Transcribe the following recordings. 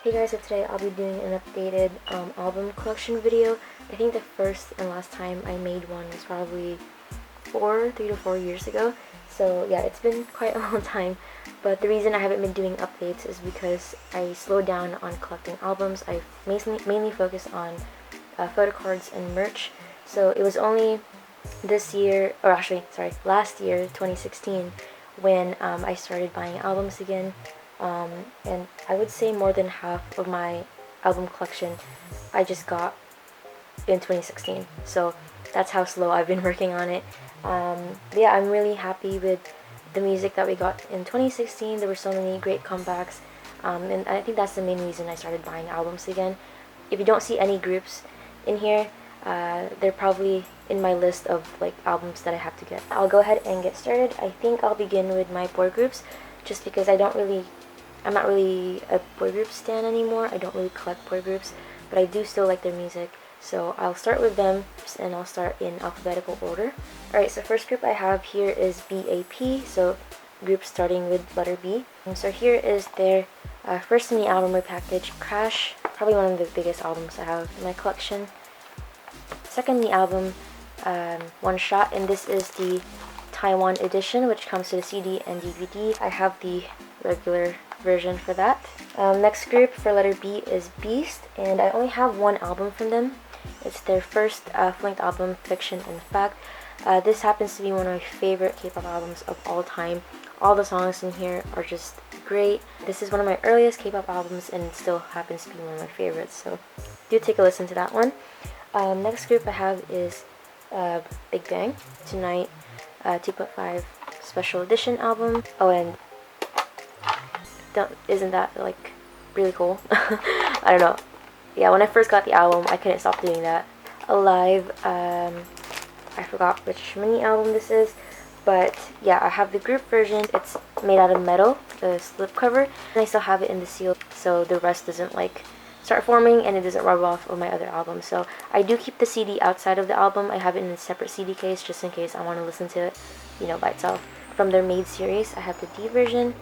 Hey guys, so today I'll be doing an updated album collection video. I think the first and last time I made one was probably 3 to 4 years ago. So yeah, it's been quite a long time. But the reason I haven't been doing updates is because I slowed down on collecting albums. I mainly focused on photocards and merch. So it was only this year, or actually, sorry, last year, 2016, when I started buying albums again. And I would say more than half of my album collection I just got in 2016. So that's how slow I've been working on it. Yeah, I'm really happy with the music that we got in 2016. There were so many great comebacks, and I think that's the main reason I started buying albums again. If you don't see any groups in here, they're probably in my list of like albums that I have to get. I'll go ahead and get started. I think I'll begin with my boy groups, just because I'm not really a boy group stan anymore. I don't really collect boy groups, but I do still like their music. So I'll start with them, and I'll start in alphabetical order. Alright, so first group I have here is BAP, so group starting with letter B. And so here is their first mini album repackaged, Crash, probably one of the biggest albums I have in my collection. Second mini album, One Shot, and this is the Taiwan edition, which comes to the CD and DVD. I have the regular version for that. Next group for letter B is Beast, and I only have one album from them. It's their first full-length album, Fiction and Fact. This happens to be one of my favorite K-pop albums of all time. All the songs in here are just great. This is one of my earliest K-pop albums, and it still happens to be one of my favorites, so do take a listen to that one. Next group I have is Bigbang, Tonight, 2.5 special edition album. Oh, and isn't that like really cool? I don't know. Yeah, when I first got the album, I couldn't stop doing that. Alive, I forgot which mini album this is, but yeah, I have the group version. It's made out of metal, the slipcover, and I still have it in the seal, so the rust doesn't like start forming and it doesn't rub off of my other album. So I do keep the CD outside of the album. I have it in a separate CD case just in case I want to listen to it, you know, by itself. From their Made series, I have the D version.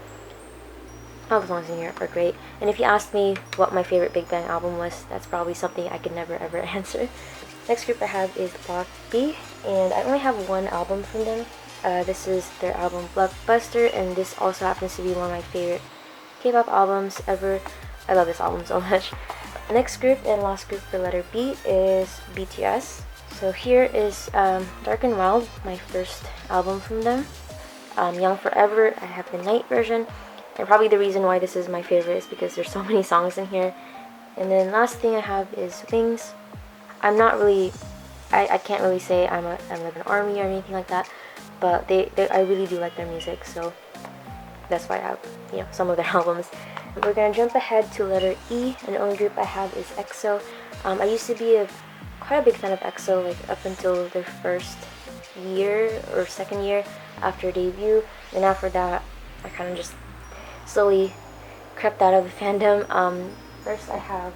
All the songs in here are great, and if you asked me what my favorite Bigbang album was, that's probably something I could never ever answer. Next group I have is Blackpink, and I only have one album from them. This is their album Bastarz, and this also happens to be one of my favorite K-pop albums ever. I love this album so much. Next group and last group for letter B is BTS. So here is Dark and Wild, my first album from them. Young Forever, I have the night version. And probably the reason why this is my favorite is because there's so many songs in here. And then last thing I have is Wings. I'm not really, I can't really say I'm like an ARMY or anything like that, but I really do like their music, so that's why I have, you know, some of their albums. We're gonna jump ahead to letter E, and the only group I have is EXO. I used to be quite a big fan of EXO, like up until their first year or second year after debut, and after that I kind of just slowly crept out of the fandom. First I have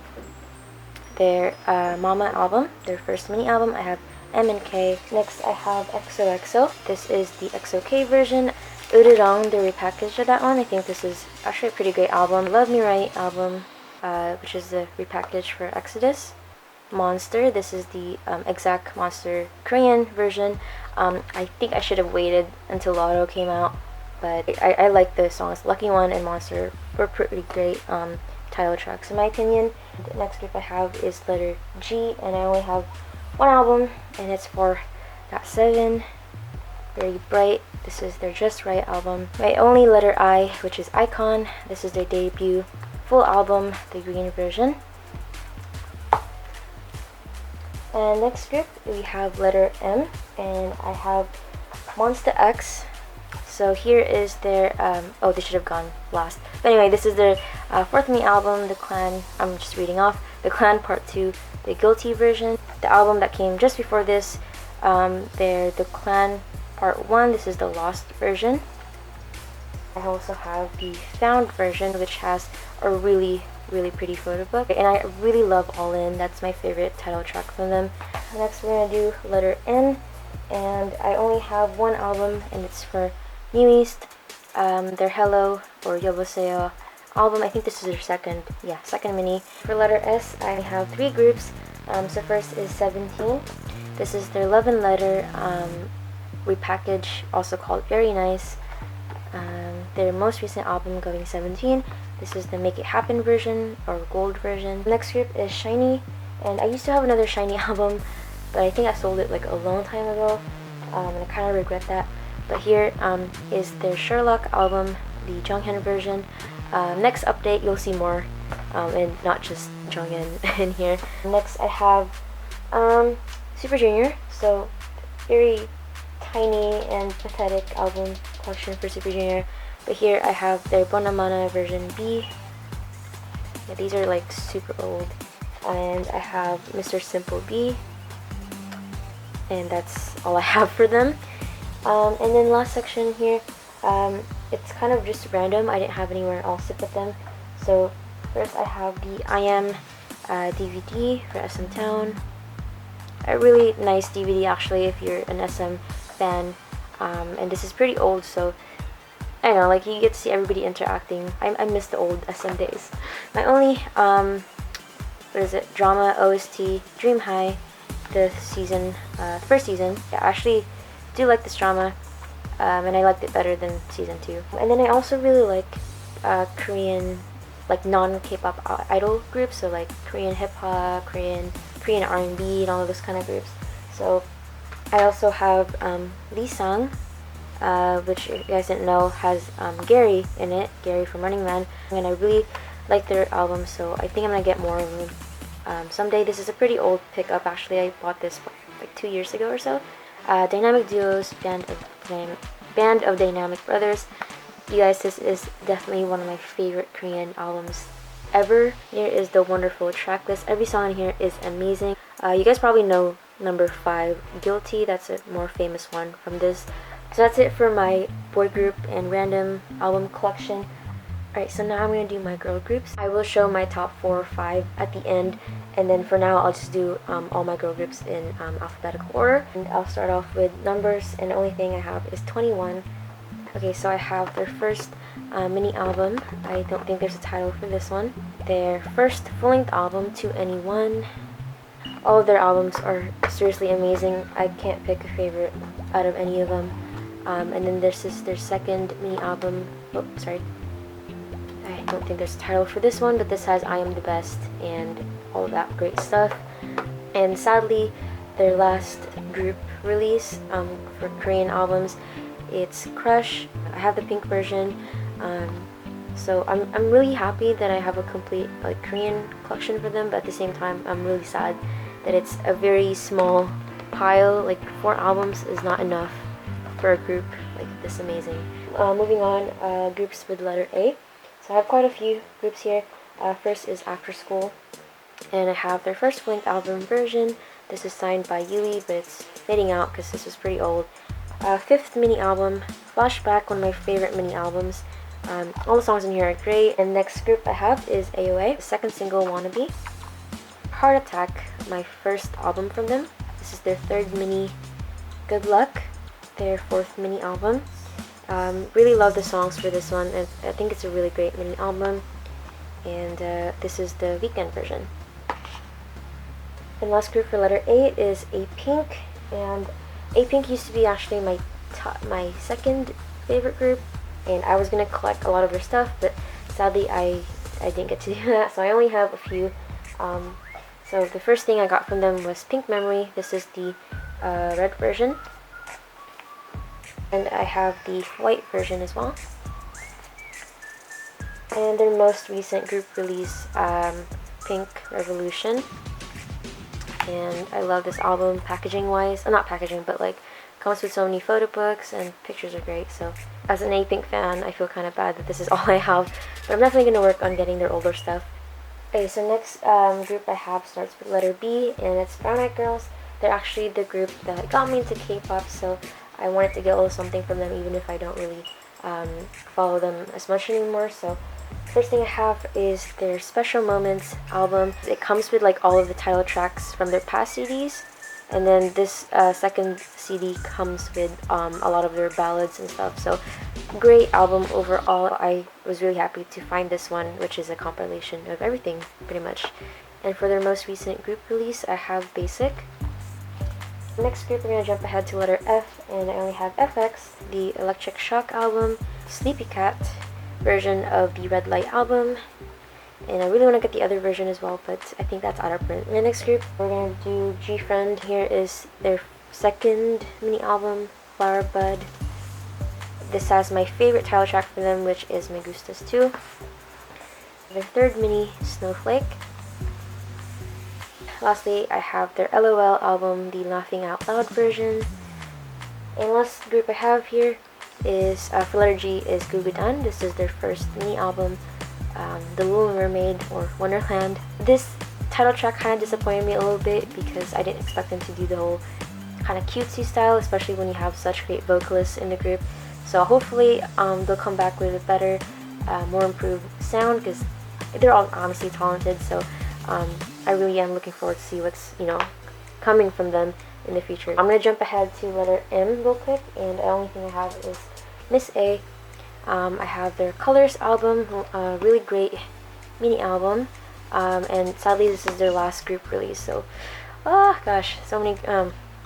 their Mama album, their first mini album. I have M and K. Next I have XOXO. This is the XOK version. Loooong, the repackage of that one. I think this is actually a pretty great album. Love Me Right album, which is the repackage for Exodus. Monster, this is the exact Monster Korean version. I think I should have waited until Lotto came out, but I like the songs. Lucky One and Monster were pretty great title tracks in my opinion. The next group I have is letter G, and I only have one album, and it's for .7, very bright. This is their Just Right album. My only letter I, which is Icon. This is their debut full album, the green version. And next group we have letter M, and I have Monsta X. So here is their, oh, they should have gone last. But anyway, this is their fourth mini album, The Clan. I'm just reading off. The Clan Part 2, the Guilty version. The album that came just before this, The Clan Part 1. This is the Lost version. I also have the Found version, which has a really pretty photo book. And I really love All In. That's my favorite title track from them. Next we're going to do letter N. And I only have one album, and it's for New East, their Hello or Yoboseo album. I think this is their second mini. For letter S, I have 3 groups. So first is 17. This is their Love and Letter repackage, also called Very Nice. Their most recent album, Going 17. This is the Make It Happen version, or gold version. Next group is Shiny, and I used to have another Shiny album, but I think I sold it like a long time ago, and I kind of regret that. But here is their Sherlock album, the Jonghyun version. Next update, you'll see more, and not just Jonghyun in here. Next, I have Super Junior, so very tiny and pathetic album collection for Super Junior. But here I have their Bonamana version B. Yeah, these are like super old. And I have Mr. Simple B. And that's all I have for them. And then last section here, it's kind of just random. I didn't have anywhere else to put them. So first I have the I Am DVD for SM Town. A really nice DVD actually if you're an SM fan. And this is pretty old, so I know, like, you get to see everybody interacting. I miss the old SM days. My only drama OST, Dream High, the season, first season. Yeah, I actually do like this drama, and I liked it better than season 2. And then I also really like Korean, like, non-K-pop idol groups, so like Korean hip-hop, Korean R&B, and all of those kind of groups. So I also have Lee Sang, which, if you guys didn't know, has Gary in it, Gary from Running Man, and I really like their album, so I think I'm gonna get more of them someday. This is a pretty old pickup actually. I bought this like 2 years ago or so. Dynamic Duos, Band of Dynamic Brothers. You guys, this is definitely one of my favorite Korean albums ever. Here is the wonderful track list. Every song in here is amazing. You guys probably know number 5, Guilty. That's a more famous one from this. So that's it for my boy group and random album collection. Alright, so now I'm going to do my girl groups. I will show my top 4 or 5 at the end, and then for now I'll just do all my girl groups in alphabetical order. And I'll start off with numbers, and the only thing I have is 21. Okay, so I have their first mini album. I don't think there's a title for this one. Their first full-length album, To Anyone. All of their albums are seriously amazing. I can't pick a favorite out of any of them. And then there's their second mini album. Oh, sorry. I don't think there's a title for this one, but this has I Am the Best and all of that great stuff. And sadly, their last group release for Korean albums, it's Crush. I have the pink version. So I'm really happy that I have a complete like Korean collection for them, but at the same time I'm really sad that it's a very small pile. Like 4 albums is not enough for a group like this amazing. Moving on, groups with letter A. So I have quite a few groups here. First is After School, and I have their first full-length album version. This is signed by Yuli, but it's fading out because this is pretty old. 5th mini album, Flashback, one of my favorite mini albums. All the songs in here are great. And next group I have is AOA, the second single, Wannabe. Heart Attack, my first album from them. This is their 3rd mini, Good Luck, their 4th mini album. Really love the songs for this one, and I think it's a really great mini album. And this is the weekend version. And last group for letter A is A-Pink, and A-Pink used to be actually my second favorite group, and I was gonna collect a lot of their stuff, but sadly I didn't get to do that, so I only have a few. So the first thing I got from them was Pink Memory. This is the red version, and I have the white version as well. And their most recent group release, Pink Revolution. And I love this album packaging wise. Not packaging, but like comes with so many photo books and pictures are great. So as an A-Pink fan, I feel kind of bad that this is all I have, but I'm definitely going to work on getting their older stuff. Okay, so next group I have starts with letter B, and it's Brown Eyed Girls. They're actually the group that got me into K-pop, so I wanted to get a little something from them even if I don't really follow them as much anymore. So first thing I have is their Special Moments album. It comes with like all of the title tracks from their past CDs, and then this second CD comes with a lot of their ballads and stuff. So great album overall. I was really happy to find this one, which is a compilation of everything pretty much. And for their most recent group release, I have Basic. Next group, we're going to jump ahead to letter F, and I only have Fxxx, the Electric Shock album, Sleepy Cat version of the Red Light album, and I really want to get the other version as well, but I think that's out of print. My next group, we're going to do G-Friend. Here is their second mini album, Flower Bud. This has my favorite title track for them, which is Me Gustas 2. Their third mini, Snowflake. Lastly, I have their LOL album, the Laughing Out Loud version. And last group I have here is, for letter G, is Gugudan. This is their first mini album, The Little Mermaid, or Wonderland. This title track kind of disappointed me a little bit because I didn't expect them to do the whole kind of cutesy style, especially when you have such great vocalists in the group. So hopefully they'll come back with a better, more improved sound, because they're all honestly talented. So I really am looking forward to see what's, coming from them in the future. I'm going to jump ahead to letter M real quick, and the only thing I have is Miss A. I have their Colors album, a really great mini album, and sadly this is their last group release. So, oh gosh, so many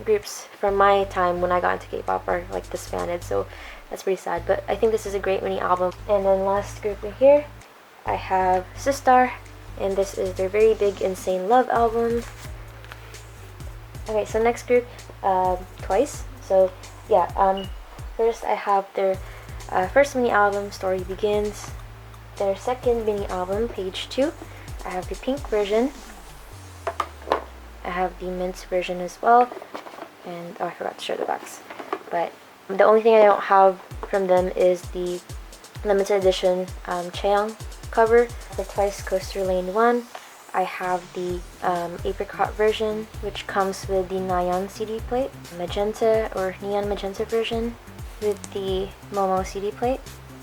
groups from my time when I got into K-pop are like disbanded, so that's pretty sad. But I think this is a great mini album. And then last group in here, I have Sistar, and this is their Very Big Insane Love album. Okay, so next group, Twice. So yeah, first I have their first mini album, Story Begins. Their second mini album, Page 2. I have the pink version. I have the mint version as well. And oh, I forgot to show the backs. But the only thing I don't have from them is the limited edition Chaeyoung cover. For Twice Coaster Lane 1, I have the apricot version, which comes with the Nyan CD plate, magenta or neon magenta version with the Momo CD plate,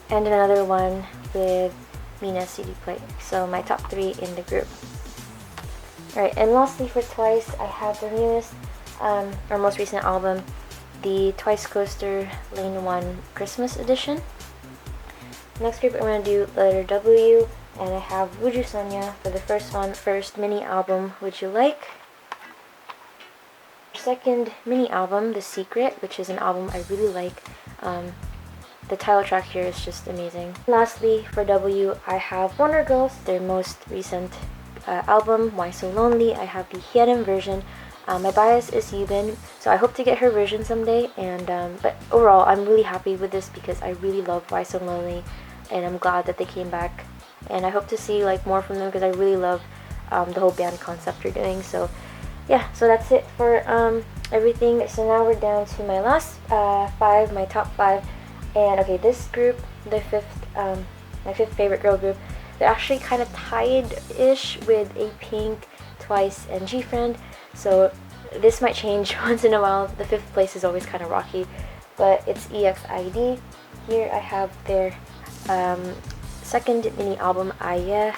and another one with Mina CD plate. So my top 3 in the group. Alright, and lastly for Twice, I have the newest, or most recent album, the Twice Coaster Lane 1 Christmas edition. Next group, I'm going to do letter W, and I have Wuju Sonya for the first mini album, Would You Like? Second mini album, The Secret, which is an album I really like. The title track here is just amazing. Lastly, for W, I have Wonder Girls, their most recent album, Why So Lonely. I have the Hyerim version. My bias is Yubin, so I hope to get her version someday. And but overall, I'm really happy with this because I really love Why So Lonely, and I'm glad that they came back. And I hope to see like more from them because I really love the whole band concept they're doing. So yeah, so that's it for everything. So now we're down to my last 5, my top 5. And okay, this group, the my fifth favorite girl group, they're actually kind of tied-ish with A-Pink, Twice, and G-Friend. So this might change once in a while. The 5th place is always kind of rocky, but it's EXID. Here I have their second mini album, Aye,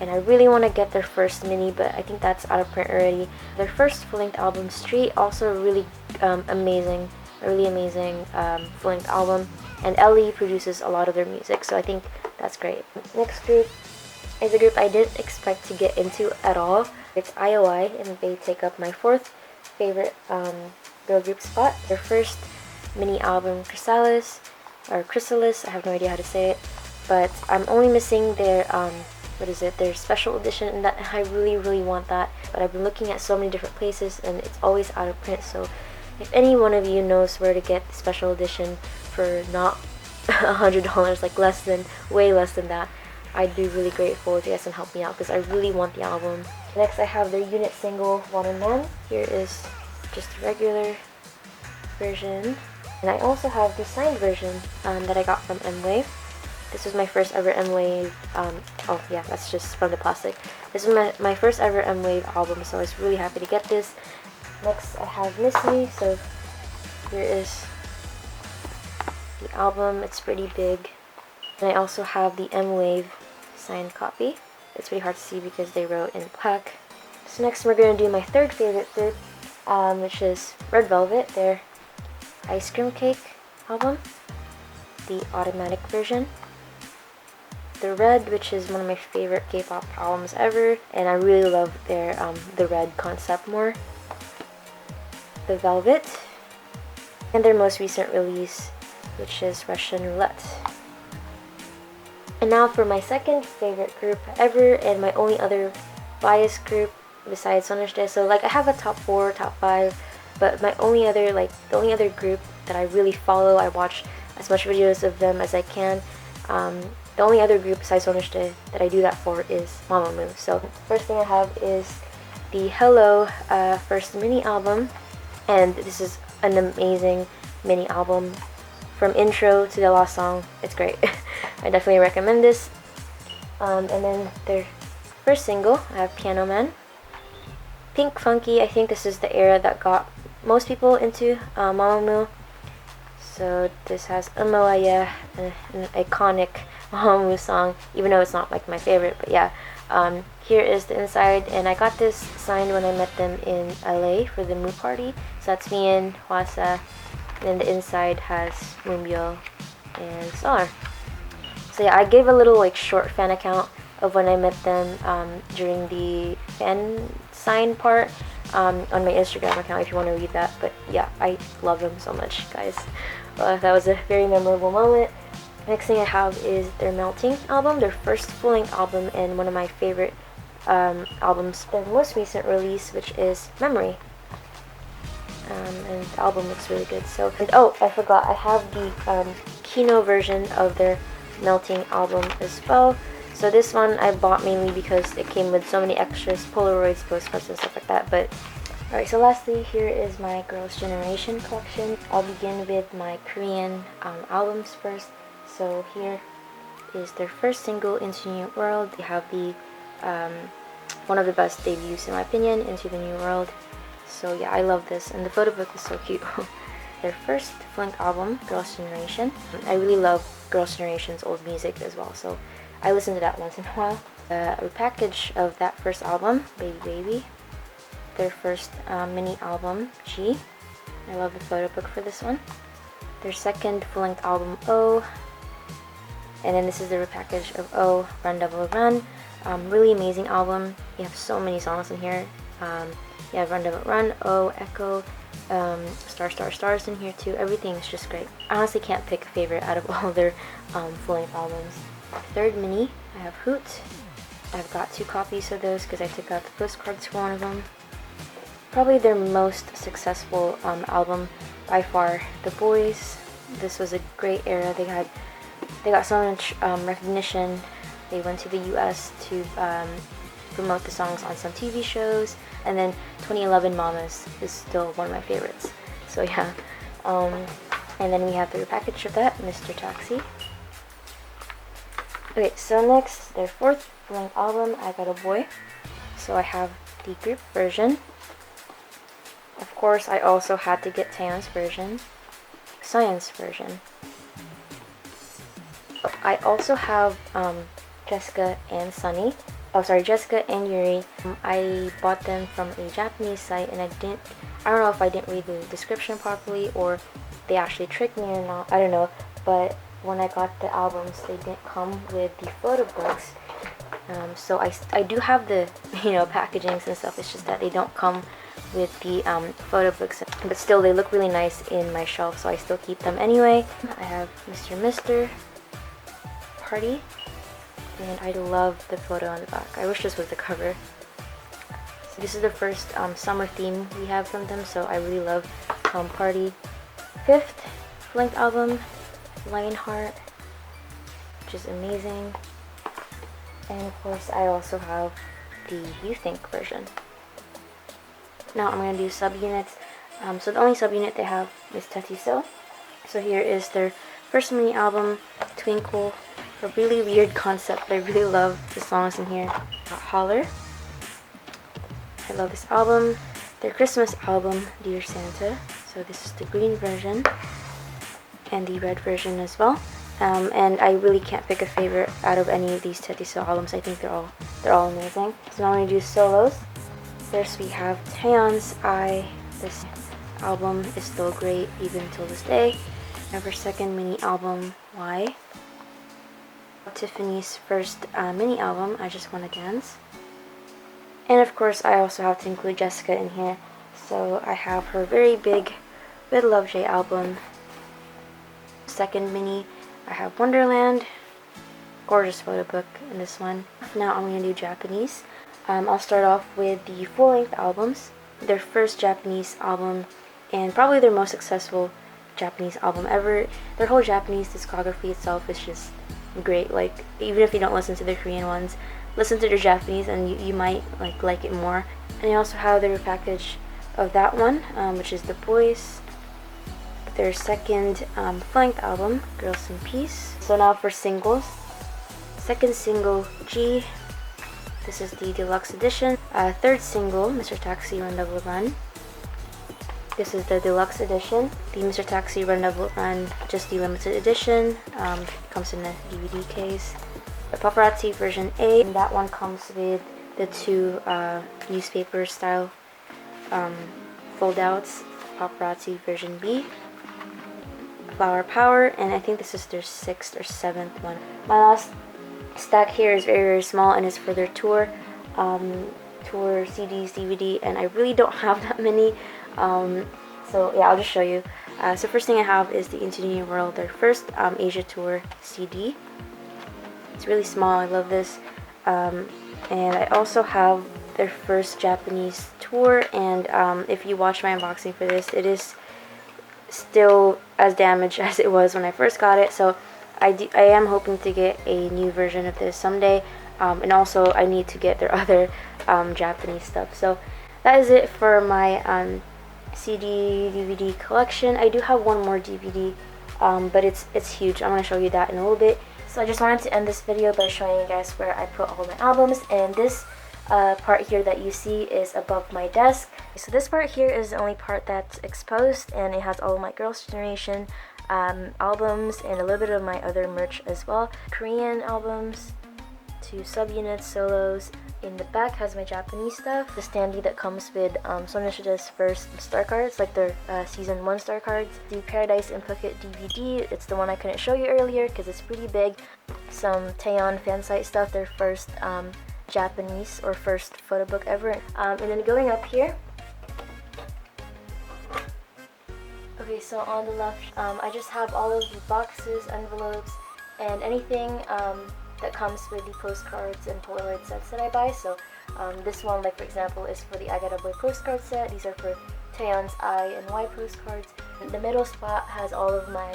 and I really want to get their first mini, but I think that's out of print already. Their first full-length album, Street, also a really amazing full-length album, and Ellie produces a lot of their music, so I think that's great. Next group is a group I didn't expect to get into at all. It's IOI, and they take up my 4th favorite girl group spot. Their first mini album, Chrysalis, I have no idea how to say it, but I'm only missing their their special edition, and that I really want that, but I've been looking at so many different places and it's always out of print. So if any one of you knows where to get the special edition for not $100, like way less than that, I'd be really grateful if you guys can help me out because I really want the album. Next I have their unit single, Waterman. Here is just a regular version, and I also have the signed version that I got from M-Wave. This was my first ever M-Wave, oh yeah, that's just from the plastic. This is my first ever M-Wave album, so I was really happy to get this. Next I have Miss Me, so here is the album. It's pretty big. And I also have the M-Wave signed copy. It's pretty hard to see because they wrote in black. So next we're going to do my 3rd favorite group, which is Red Velvet, their Ice Cream Cake album. the automatic version. The Red, which is one of my favorite K-pop albums ever, and I really love their the Red concept more. The Velvet, and their most recent release, which is Russian Roulette. And now for my second favorite group ever, and my only other bias group besides Sonushde. So like I have a top 4, top 5, but my only other, like the only other group that I really follow, I watch as much videos of them as I can. The only other group besides Sonushde that I do that for is Mamamoo. So first thing I have is the Hello first mini album, and this is an amazing mini album. From intro to the last song, it's great. I definitely recommend this. And then their first single, I have Piano Man. Pink Funky, I think this is the era that got most people into Mamamoo. So this has Umoaya, an iconic Mamamoo song, even though it's not like my favorite, but yeah. Here is the inside, and I got this signed when I met them in LA for the Moo party. So that's me and Hwasa. And then the inside has Moonbyul and Solar. So yeah, I gave a little like short fan account of when I met them during the fan sign part on my Instagram account if you want to read that. But yeah, I love them so much, guys. That was a very memorable moment. Next thing I have is their Melting album, their first full-length album, and one of my favorite albums, their most recent release, which is Memory. And the album looks really good. So, and oh, I forgot, I have the Kino version of their Melting album as well. So this one I bought mainly because it came with so many extras, Polaroids, postcards, and stuff like that. But alright, so lastly, here is my Girls' Generation collection. I'll begin with my Korean albums first. So here is their first single, Into New World. They have the one of the best debuts in my opinion, Into the New World. So yeah, I love this, and the photo book is so cute. Their first full-length album, Girls' Generation. I really love Girls' Generation's old music as well, so I listen to that once in a while. A repackage of that first album, Baby Baby. Their first mini album, G. I love the photo book for this one. Their second full-length album, O. And then this is the repackage of O, Run Double Run. Really amazing album. You have so many songs in here. You have Run Double Run, O, Echo, Star Star Stars in here too. Everything's just great. I honestly can't pick a favorite out of all their full-length albums. Third mini, I have Hoot. I've got 2 copies of those because I took out the postcards for one of them. Probably their most successful album by far, The Boys. This was a great era. They got so much recognition. They went to the US to promote the songs on some TV shows, and then 2011 Mamas is still one of my favorites. So yeah, and then we have the repackage of that, Mr. Taxi. Okay, so next, their fourth full-length album, I Got a Boy. So I have the group version. Of course, I also had to get Taeyeon's version, Science version. I also have Jessica and Sunny. Oh, sorry, Jessica and Yuri. I bought them from a Japanese site, and I don't know if I didn't read the description properly or they actually tricked me or not. I don't know. But when I got the albums, they didn't come with the photo books. So I do have the packagings and stuff. It's just that they don't come with the photo books. But still, they look really nice in my shelf, so I still keep them anyway. I have Mr. Party. And I love the photo on the back. I wish this was the cover. So this is the first summer theme we have from them, so I really love Party. Fifth length album, Lionheart, which is amazing. And of course, I also have the You Think version. Now I'm going to do subunits. So the only subunit they have is Tatiso. So here is their first mini album, Twinkle. A really weird concept, but I really love the songs in here. Holler. I love this album. Their Christmas album, Dear Santa. So this is the green version and the red version as well. And I really can't pick a favorite out of any of these Tetiso albums. I think they're all amazing. So now I'm gonna do solos. First we have Taeyeon's I. This album is still great even till this day. I have her second mini album, Why. Tiffany's first mini album, I Just Wanna Dance. And of course I also have to include Jessica in here. So I have her very big With Love J album. Second mini, I have Wonderland. Gorgeous photo book in this one. Now I'm going to do Japanese. I'll start off with the full-length albums. Their first Japanese album and probably their most successful Japanese album ever. Their whole Japanese discography itself is just great. Like, even if you don't listen to the Korean ones, listen to their Japanese and you might like it more. And they also have their package of that one, which is The Boys. Their second full-length album, Girls in Peace. So now for singles. Second single, G. This is the deluxe edition. Third single, Mr. Taxi Run Double Run. This is the deluxe edition. The Mr. Taxi Run Double Run, just the limited edition. Comes in a DVD case. The Paparazzi version A, and that one comes with the two newspaper style fold-outs. Paparazzi version B. Flower Power, and I think this is their 6th or 7th one. My last stack here is very, very small and is for their tour CDs, DVD, and I really don't have that many. So yeah, I'll just show you. So first thing I have is the Into the New World, their first Asia tour CD. It's really small, I love this. And I also have their first Japanese tour, and if you watch my unboxing for this, it is still as damaged as it was when I first got it. So I am hoping to get a new version of this someday, and also I need to get their other Japanese stuff. So that is it for my CD DVD collection. I do have one more DVD, but it's huge. I'm going to show you that in a little bit. So I just wanted to end this video by showing you guys where I put all my albums, and this part here that you see is above my desk. So this part here is the only part that's exposed, and it has all of my Girls' Generation albums and a little bit of my other merch as well. Korean albums, 2 subunits, solos. In the back has my Japanese stuff. The standee that comes with Sonishida's first star cards, like their season 1 star cards. The Paradise in Phuket DVD, it's the one I couldn't show you earlier because it's pretty big. Some Taeyeon fan site stuff, their first Japanese or first photo book ever. And then going up here, okay, so on the left, I just have all of the boxes, envelopes, and anything that comes with the postcards and Polaroid sets that I buy. So this one, like for example, is for the I Got a Boy postcard set. These are for Taeyeon's I and Y postcards. And the middle spot has all of my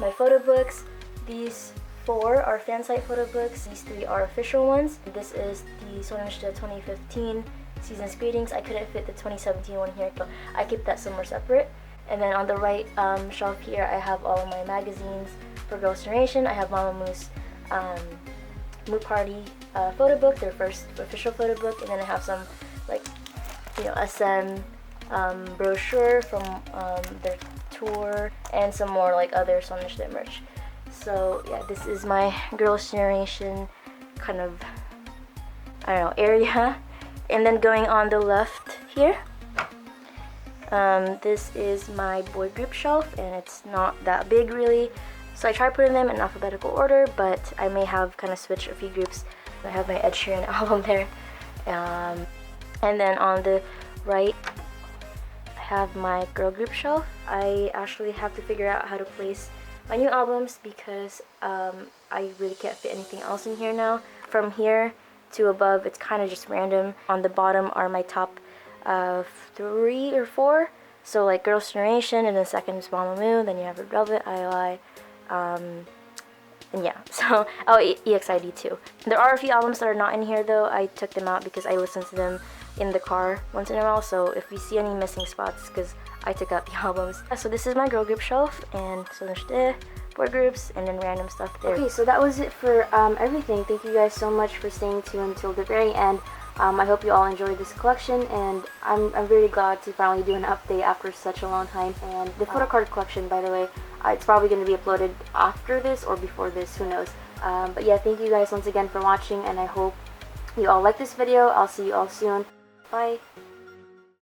my photo books. These 4 are fan site photo books. These 3 are official ones. This is the Sonoshita 2015 Season's Greetings. I couldn't fit the 2017 one here, so I kept that somewhere separate. And then on the right shelf here, I have all of my magazines for Girls' Generation. I have Mamamoo Moo Party photo book, their first official photo book, and then I have some like, you know, SM brochure from their tour, and some more like other Sonoshita merch. So yeah, this is my Girls' Generation kind of, I don't know, area. And then going on the left here, this is my boy group shelf, and it's not that big really. So I try putting them in alphabetical order, but I may have kind of switched a few groups. I have my Ed Sheeran album there. And then on the right, I have my girl group shelf. I actually have to figure out how to place my new albums because I really can't fit anything else in here now. From here to above, it's kind of just random. On the bottom are my top 3 or 4. So like Girls' Generation, and then second is Mamamoo, then you have Red Velvet, IOI, and yeah, so, oh, EXID too. There are a few albums that are not in here though. I took them out because I listen to them in the car once in a while, so if you see any missing spots, because I took out the albums. So this is my girl group shelf, and so there's the boy groups and then random stuff there. Okay, so that was it for everything. Thank you guys so much for staying tuned until the very end. I hope you all enjoyed this collection, and I'm very glad to finally do an update after such a long time. And the photocard collection, by the way, it's probably going to be uploaded after this or before this, who knows. But yeah, thank you guys once again for watching, and I hope you all like this video. I'll see you all soon. Bye!